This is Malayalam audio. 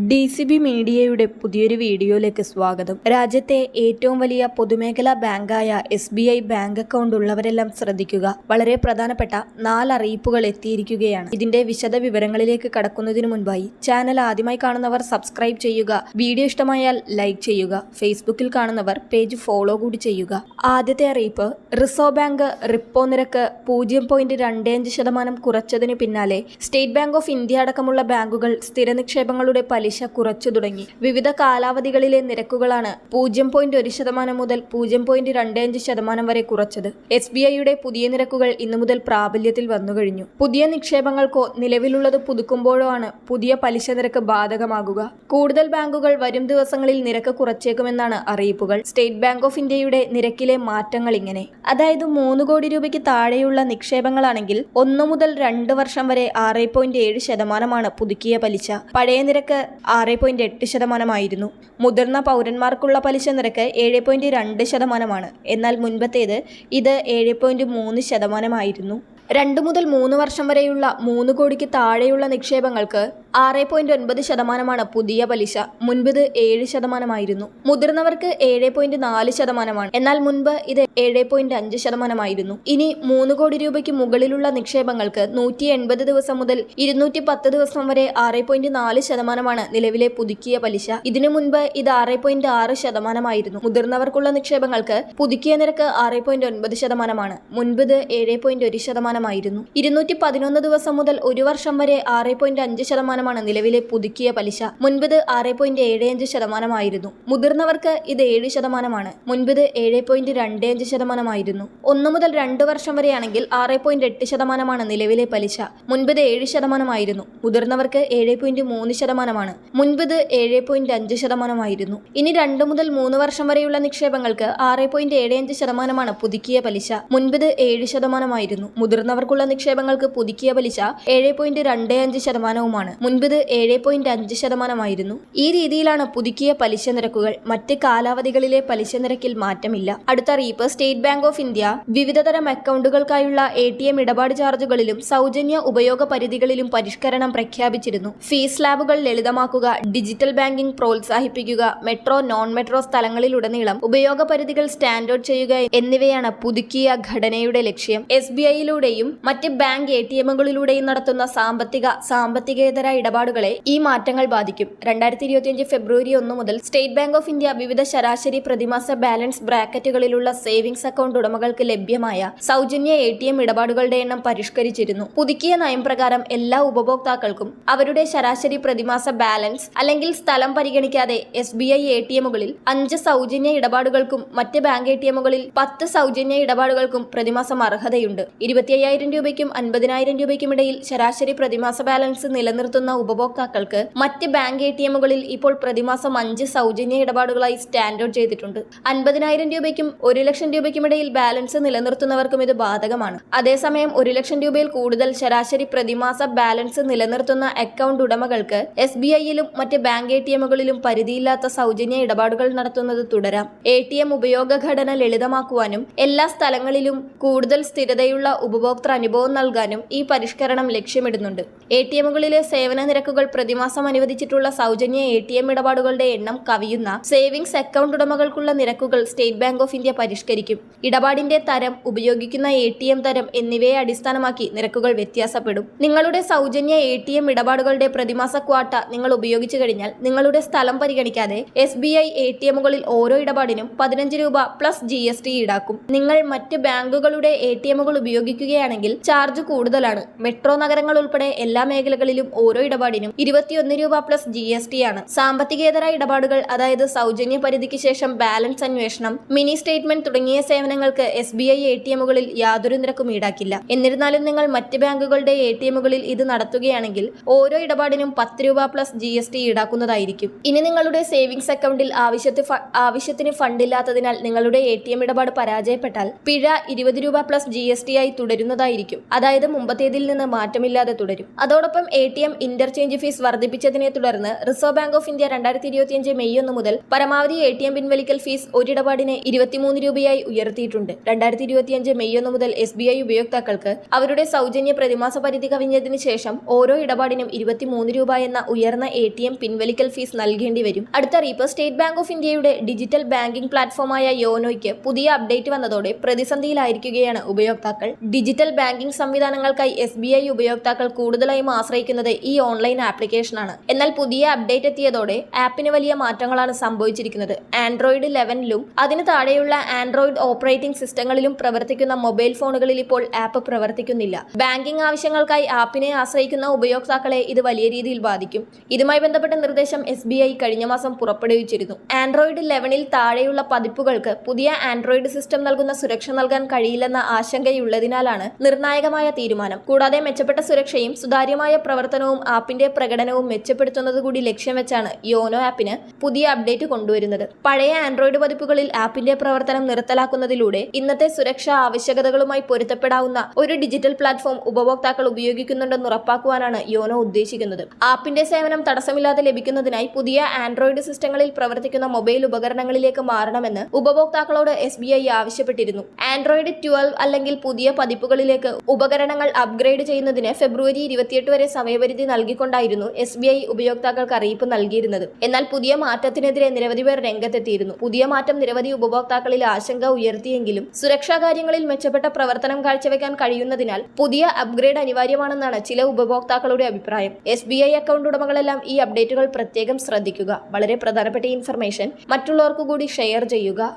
DCB മീഡിയയുടെ പുതിയൊരു വീഡിയോയിലേക്ക് സ്വാഗതം. രാജ്യത്തെ ഏറ്റവും വലിയ പൊതുമേഖലാ ബാങ്കായ SBI ബാങ്ക് അക്കൗണ്ട് ഉള്ളവരെല്ലാം ശ്രദ്ധിക്കുക. വളരെ പ്രധാനപ്പെട്ട 4 അറിയിപ്പുകൾ എത്തിയിരിക്കുകയാണ്. ഇതിന്റെ വിശദ വിവരങ്ങളിലേക്ക് കടക്കുന്നതിന് മുൻപായി ചാനൽ ആദ്യമായി കാണുന്നവർ സബ്സ്ക്രൈബ് ചെയ്യുക. വീഡിയോ ഇഷ്ടമായാൽ ലൈക്ക് ചെയ്യുക. ഫേസ്ബുക്കിൽ കാണുന്നവർ പേജ് ഫോളോ കൂടി ചെയ്യുക. ആദ്യത്തെ അറിയിപ്പ്, റിസർവ് ബാങ്ക് റിപ്പോ നിരക്ക് 0.25% കുറച്ചതിന് പിന്നാലെ സ്റ്റേറ്റ് ബാങ്ക് ഓഫ് ഇന്ത്യ അടക്കമുള്ള ബാങ്കുകൾ സ്ഥിര നിക്ഷേപങ്ങളുടെ പലിശ കുറച്ചു തുടങ്ങി. വിവിധ കാലാവധികളിലെ നിരക്കുകളാണ് 0.1% മുതൽ 0.25% വരെ കുറച്ചത്. SBIയുടെ പുതിയ നിരക്കുകൾ ഇന്നു മുതൽ പ്രാബല്യത്തിൽ വന്നുകഴിഞ്ഞു. പുതിയ നിക്ഷേപങ്ങൾക്കോ നിലവിലുള്ളത് പുതുക്കുമ്പോഴോ ആണ് പുതിയ പലിശ നിരക്ക് ബാധകമാകുക. കൂടുതൽ ബാങ്കുകൾ വരും ദിവസങ്ങളിൽ നിരക്ക് കുറച്ചേക്കുമെന്നാണ് അറിയിപ്പുകൾ. സ്റ്റേറ്റ് ബാങ്ക് ഓഫ് ഇന്ത്യയുടെ നിരക്കിലെ മാറ്റങ്ങൾ ഇങ്ങനെ. അതായത് 3 കോടി രൂപയ്ക്ക് താഴെയുള്ള നിക്ഷേപങ്ങളാണെങ്കിൽ 1 മുതൽ 2 വർഷം വരെ 6.7% പുതുക്കിയ പലിശ. പഴയ നിരക്ക് 6.8% മുതിർന്ന പൗരന്മാർക്കുള്ള പലിശ നിരക്ക് 7.2%. എന്നാൽ മുൻപത്തേത് ഇത് 7.3% 2 മുതൽ 3 വർഷം വരെയുള്ള 3 കോടിക്ക് താഴെയുള്ള നിക്ഷേപങ്ങൾക്ക് 6.9% പുതിയ പലിശ. മുൻപ് ഇത് 7% മുതിർന്നവർക്ക് 7.4%. എന്നാൽ മുൻപ് ഇത് 7.5% ഇനി 3 കോടി രൂപയ്ക്ക് മുകളിലുള്ള നിക്ഷേപങ്ങൾക്ക് 180 ദിവസം മുതൽ 210 ദിവസം വരെ 6.4% നിലവിലെ പുതുക്കിയ പലിശ. ഇതിനു മുൻപ് ഇത് 6.6% മുതിർന്നവർക്കുള്ള നിക്ഷേപങ്ങൾക്ക് പുതുക്കിയ നിരക്ക് 6.9%. മുൻപ് ഇത് 7.1% 211 ദിവസം മുതൽ 1 വർഷം വരെ 6.5% നിലവിലെ പുതുക്കിയ പലിശ. മുൻപ് ഇത് 6.75% മുതിർന്നവർക്ക് ഇത് 7%. മുൻപ് ഇത് 7.25% 1 മുതൽ 2 വർഷം വരെയാണെങ്കിൽ 6.8% നിലവിലെ പലിശ. മുൻപ് ഇത് 7% മുതിർന്നവർക്ക് 7.3%. മുൻപ് ഇത് 7.5% ഇനി 2 മുതൽ 3 വർഷം വരെയുള്ള നിക്ഷേപങ്ങൾക്ക് 6.75% പുതുക്കിയ പലിശ. മുൻപ് ഇത് 7% മുതിർന്നവർക്കുള്ള നിക്ഷേപങ്ങൾക്ക് പുതുക്കിയ പലിശ 7.25%. മുൻപ് ഇത് 7.5% ഈ രീതിയിലാണ് പുതുക്കിയ പലിശ നിരക്കുകൾ. മറ്റ് കാലാവധികളിലെ പലിശ നിരക്കിൽ മാറ്റമില്ല. അടുത്ത അറിയിപ്പ്, സ്റ്റേറ്റ് ബാങ്ക് ഓഫ് ഇന്ത്യ വിവിധതരം അക്കൗണ്ടുകൾക്കായുള്ള ATM ഇടപാട് ചാർജുകളിലും സൗജന്യ ഉപയോഗ പരിധികളിലും പരിഷ്കരണം പ്രഖ്യാപിച്ചിരുന്നു. ഫീസ് സ്ലാബുകൾ ലളിതമാക്കുക, ഡിജിറ്റൽ ബാങ്കിംഗ് പ്രോത്സാഹിപ്പിക്കുക, മെട്രോ നോൺ മെട്രോ സ്ഥലങ്ങളിലുടനീളം ഉപയോഗ പരിധികൾ സ്റ്റാൻഡേർഡ് ചെയ്യുക എന്നിവയാണ് പുതുക്കിയ ഘടനയുടെ ലക്ഷ്യം. SBIയിലൂടെയും മറ്റ് ബാങ്ക് ATMകളിലൂടെയും നടത്തുന്ന സാമ്പത്തികേതര ഇടപാടുകളെ ഈ മാറ്റങ്ങൾ ബാധിക്കും. 2025 ഫെബ്രുവരി 1 മുതൽ സ്റ്റേറ്റ് ബാങ്ക് ഓഫ് ഇന്ത്യ വിവിധ ശരാശരി പ്രതിമാസ ബാലൻസ് ബ്രാക്കറ്റുകളിലുള്ള സേവിങ്സ് അക്കൗണ്ട് ഉടമകൾക്ക് ലഭ്യമായ സൗജന്യ ATM ഇടപാടുകളുടെ എണ്ണം പരിഷ്കരിച്ചിരുന്നു. പുതുക്കിയ നയം പ്രകാരം എല്ലാ ഉപഭോക്താക്കൾക്കും അവരുടെ ശരാശരി പ്രതിമാസ ബാലൻസ് അല്ലെങ്കിൽ സ്ഥലം പരിഗണിക്കാതെ SBI ATMകളിൽ 5 സൗജന്യ ഇടപാടുകൾക്കും മറ്റ് ബാങ്ക് ATMകളിൽ 10 സൗജന്യ ഇടപാടുകൾക്കും പ്രതിമാസം അർഹതയുണ്ട്. 25,000 രൂപയ്ക്കും 50,000 രൂപയ്ക്കും ഇടയിൽ ശരാശരി പ്രതിമാസ ബാലൻസ് നിലനിർത്തുന്ന ഉപഭോക്താക്കൾക്ക് മറ്റ് ബാങ്ക് ATMകളിൽ ഇപ്പോൾ പ്രതിമാസം 5 സൗജന്യ ഇടപാടുകളായി സ്റ്റാൻഡേർഡ് ചെയ്തിട്ടുണ്ട്. 50,000 രൂപയ്ക്കും 1,00,000 രൂപയ്ക്കും ഇടയിൽ ബാലൻസ് നിലനിർത്തുന്നവർക്കും ഇത് ബാധകമാണ്. അതേസമയം 1,00,000 രൂപയിൽ കൂടുതൽ ശരാശരി പ്രതിമാസ ബാലൻസ് നിലനിർത്തുന്ന അക്കൗണ്ട് ഉടമകൾക്ക് SBIയിലും മറ്റ് ബാങ്ക് ATMകളിലും പരിധിയില്ലാത്ത സൗജന്യ ഇടപാടുകൾ നടത്തുന്നത് തുടരാം. ATM ഉപയോഗ ഘടന ലളിതമാക്കുവാനും എല്ലാ സ്ഥലങ്ങളിലും കൂടുതൽ സ്ഥിരതയുള്ള ഉപഭോക്തൃ അനുഭവം നൽകാനും ഈ പരിഷ്കരണം ലക്ഷ്യമിടുന്നുണ്ട്. ATMകളിലെ സേവന നിരക്കുകൾ പ്രതിമാസം അനുവദിച്ചിട്ടുള്ള സൗജന്യ ATM ഇടപാടുകളുടെ എണ്ണം കവിയുന്ന സേവിങ്സ് അക്കൗണ്ട് ഉടമകൾക്കുള്ള നിരക്കുകൾ സ്റ്റേറ്റ് ബാങ്ക് ഓഫ് ഇന്ത്യ പരിഷ്കരിക്കും. ഇടപാടിന്റെ തരം, ഉപയോഗിക്കുന്ന ATM തരം എന്നിവയെ അടിസ്ഥാനമാക്കി നിരക്കുകൾ വ്യത്യാസപ്പെടും. നിങ്ങളുടെ സൗജന്യ ATM ഇടപാടുകളുടെ പ്രതിമാസ ക്വാട്ട നിങ്ങൾ ഉപയോഗിച്ചു കഴിഞ്ഞാൽ നിങ്ങളുടെ സ്ഥലം പരിഗണിക്കാതെ SBI ATMകളിൽ ഓരോ ഇടപാടിനും 15 രൂപ പ്ലസ് GST ഈടാക്കും. നിങ്ങൾ മറ്റ് ബാങ്കുകളുടെ ATMകൾ ഉപയോഗിക്കുകയാണെങ്കിൽ ചാർജ് കൂടുതലാണ്. മെട്രോ നഗരങ്ങൾ ഉൾപ്പെടെ എല്ലാ മേഖലകളിലും ഓരോ ഇടപാടിനും 21 രൂപ പ്ലസ് GST ആണ്. സാമ്പത്തികേതര ഇടപാടുകൾ, അതായത് സൗജന്യ പരിധിക്ക് ശേഷം ബാലൻസ് അന്വേഷണം, മിനി സ്റ്റേറ്റ്മെന്റ് തുടങ്ങിയ സേവനങ്ങൾക്ക് SBI ATMകളിൽ യാതൊരു നിരക്കും ഈടാക്കില്ല. എന്നിരുന്നാലും നിങ്ങൾ മറ്റ് ബാങ്കുകളുടെ ATMകളിൽ ഇത് നടത്തുകയാണെങ്കിൽ ഓരോ ഇടപാടിനും 10 രൂപ പ്ലസ് GST ഈടാക്കുന്നതായിരിക്കും. ഇനി നിങ്ങളുടെ സേവിങ്സ് അക്കൗണ്ടിൽ ആവശ്യത്തിന് ഫണ്ടില്ലാത്തതിനാൽ നിങ്ങളുടെ ATM ഇടപാട് പരാജയപ്പെട്ടാൽ പിഴ 20 രൂപ പ്ലസ് GST ആയി തുടരുന്നതായിരിക്കും. അതായത് മുമ്പത്തേതിൽ നിന്ന് മാറ്റമില്ലാതെ തുടരും. അതോടൊപ്പം ATM ഇന്റർചേഞ്ച് ഫീസ് വർദ്ധിപ്പിച്ചതിനെ തുടർന്ന് reserve bank of India 2025 May 1 മുതൽ പരമാവധി ATM പിൻവലിക്കൽ ഫീസ് ഒരിടപാടിന് 23 രൂപയായി ഉയർത്തിയിട്ടുണ്ട്. 2025 മെയ് 1 മുതൽ SBI ഉപയോക്താക്കൾക്ക് അവരുടെ സൗജന്യ പ്രതിമാസ പരിധി കവിഞ്ഞതിന് ശേഷം ഓരോ ഇടപാടിനും 23 രൂപ എന്ന ഉയർന്ന ATM പിൻവലിക്കൽ ഫീസ് നൽകേണ്ടി വരും. അടുത്തറിയിപ്പ് സ്റ്റേറ്റ് ബാങ്ക് ഓഫ് ഇന്ത്യയുടെ ഡിജിറ്റൽ ബാങ്കിംഗ് പ്ലാറ്റ്ഫോമായ യോനോയ്ക്ക് പുതിയ അപ്ഡേറ്റ് വന്നതോടെ പ്രതിസന്ധിയിലായിരിക്കുകയാണ് ഉപയോക്താക്കൾ. ഡിജിറ്റൽ ബാങ്കിംഗ് സംവിധാനങ്ങൾക്കായി SBI ഉപയോക്താക്കൾ കൂടുതലായും ആശ്രയിക്കുന്നത് ഈ ഓൺലൈൻ ആപ്ലിക്കേഷനാണ്. എന്നാൽ പുതിയ അപ്ഡേറ്റ് എത്തിയതോടെ ആപ്പിന് വലിയ മാറ്റങ്ങളാണ് സംഭവിച്ചിരിക്കുന്നത്. ആൻഡ്രോയിഡ് 11ലും അതിന് താഴെയുള്ള ആൻഡ്രോയിഡ് ഓപ്പറേറ്റിംഗ് സിസ്റ്റങ്ങളിലും പ്രവർത്തിക്കുന്ന മൊബൈൽ ഫോണുകളിൽ ഇപ്പോൾ ആപ്പ് പ്രവർത്തിക്കുന്നില്ല. ബാങ്കിംഗ് ആവശ്യങ്ങൾക്കായി ആപ്പിനെ ആശ്രയിക്കുന്ന ഉപയോക്താക്കളെ ഇത് വലിയ രീതിയിൽ ബാധിക്കും. ഇതുമായി ബന്ധപ്പെട്ട നിർദ്ദേശം SBI കഴിഞ്ഞ മാസം പുറപ്പെടുവിച്ചിരുന്നു. ആൻഡ്രോയിഡ് 11ൽ താഴെയുള്ള പതിപ്പുകൾക്ക് പുതിയ ആൻഡ്രോയിഡ് സിസ്റ്റം നൽകുന്ന സുരക്ഷ നൽകാൻ കഴിയില്ലെന്ന ആശങ്കയുള്ളതിനാലാണ് നിർണായകമായ തീരുമാനം. കൂടാതെ മെച്ചപ്പെട്ട സുരക്ഷയും സുതാര്യമായ പ്രവർത്തനവും ആപ്പിന്റെ പ്രകടനവും മെച്ചപ്പെടുത്തുന്നത് കൂടി ലക്ഷ്യം വെച്ചാണ് യോനോ ആപ്പിന് പുതിയ അപ്ഡേറ്റ് കൊണ്ടുവരുന്നത്. പഴയ ആൻഡ്രോയിഡ് പതിപ്പുകളിൽ ആപ്പിന്റെ പ്രവർത്തനം നിർത്തലാക്കുന്നതിലൂടെ ഇന്നത്തെ സുരക്ഷാ ആവശ്യകതകളുമായി പൊരുത്തപ്പെടാവുന്ന ഒരു ഡിജിറ്റൽ പ്ലാറ്റ്ഫോം ഉപഭോക്താക്കൾ ഉപയോഗിക്കുന്നുണ്ടെന്ന് ഉറപ്പാക്കുവാനാണ് യോനോ ഉദ്ദേശിക്കുന്നത്. ആപ്പിന്റെ സേവനം തടസ്സമില്ലാതെ ലഭിക്കുന്നതിനായി പുതിയ ആൻഡ്രോയിഡ് സിസ്റ്റങ്ങളിൽ പ്രവർത്തിക്കുന്ന മൊബൈൽ ഉപകരണങ്ങളിലേക്ക് മാറണമെന്ന് ഉപഭോക്താക്കളോട് SBI ആവശ്യപ്പെട്ടിരുന്നു. ആൻഡ്രോയിഡ് 12 അല്ലെങ്കിൽ പുതിയ പതിപ്പുകളിലേക്ക് ഉപകരണങ്ങൾ അപ്ഗ്രേഡ് ചെയ്യുന്നതിന് ഫെബ്രുവരി 28 വരെ സമയപരിധി നൽകിക്കൊണ്ടായിരുന്നു SBI ഉപയോക്താക്കൾക്ക് അറിയിപ്പ് നൽകിയിരുന്നത്. എന്നാൽ പുതിയ മാറ്റത്തിനെതിരെ നിരവധി പേർ രംഗത്തെത്തിയിരുന്നു. പുതിയ മാറ്റം നിരവധി ഉപഭോക്താക്കളിൽ ആശങ്ക ഉയർത്തിയെങ്കിലും സുരക്ഷാ കാര്യങ്ങളിൽ മെച്ചപ്പെട്ട പ്രവർത്തനം കാഴ്ചവെക്കാൻ കഴിയുന്നതിനാൽ പുതിയ അപ്ഗ്രേഡ് അനിവാര്യമാണെന്നാണ് ചില ഉപഭോക്താക്കളുടെ അഭിപ്രായം. SBI അക്കൗണ്ട് ഉടമകളെല്ലാം ഈ അപ്ഡേറ്റുകൾ പ്രത്യേകം ശ്രദ്ധിക്കുക. വളരെ പ്രധാനപ്പെട്ട ഇൻഫർമേഷൻ മറ്റുള്ളവർക്കു കൂടി ഷെയർ ചെയ്യുക.